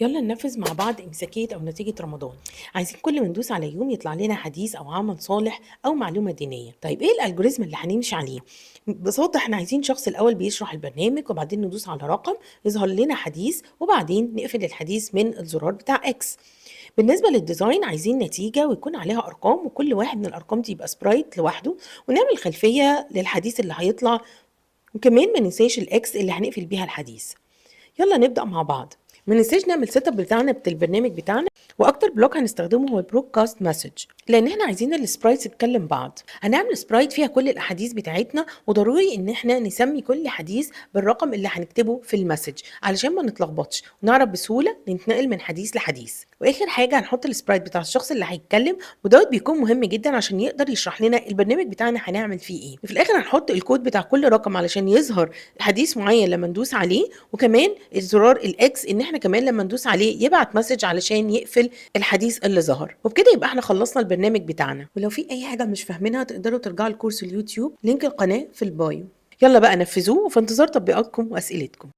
يلا ننفذ مع بعض إمساكية أو نتيجة رمضان. عايزين كل ما ندوس على يوم يطلع لنا حديث أو عمل صالح أو معلومة دينية. طيب إيه الألجوريزم اللي هنمشي عليه؟ ببساطة إحنا عايزين شخص الأول بيشرح البرنامج وبعدين ندوس على رقم يظهر لنا حديث وبعدين نقفل الحديث من الزرار بتاع إكس. بالنسبة للديزاين عايزين نتيجة ويكون عليها أرقام وكل واحد من الأرقام دي يبقى سبرايت لوحده، ونعمل خلفية للحديث اللي هيطلع، وكمان ما ننساش الإكس اللي هنقفل بيها الحديث. يلا نبدأ مع بعض. ما ننساش نعمل سيت اب بتاعنا البرنامج بتاعنا، واكتر بلوك هنستخدمه هو البرودكاست مسج، لان احنا عايزين السبرايتس تتكلم بعض. هنعمل سبرايت فيها كل الاحاديث بتاعتنا، وضروري ان احنا نسمي كل حديث بالرقم اللي هنكتبه في المسج علشان ما نتلخبطش ونعرف بسهوله ننتقل من حديث لحديث. واخر حاجه هنحط السبرايت بتاع الشخص اللي هيتكلم، ودوت بيكون مهم جدا عشان يقدر يشرح لنا البرنامج بتاعنا هنعمل فيه ايه. وفي الاخر هنحط الكود بتاع كل رقم علشان يظهر حديث معين لما ندوس عليه، وكمان الزرار الاكس ان احنا كمان لما ندوس عليه يبعت مسج علشان يقفل الحديث اللي ظهر. وبكده يبقى احنا خلصنا البرنامج بتاعنا. ولو في اي حاجه مش فاهمينها تقدروا ترجعوا لكورس اليوتيوب، لينك القناه في البايو. يلا بقى نفذوه، وفي انتظار تطبيقاتكم واسئلتكم.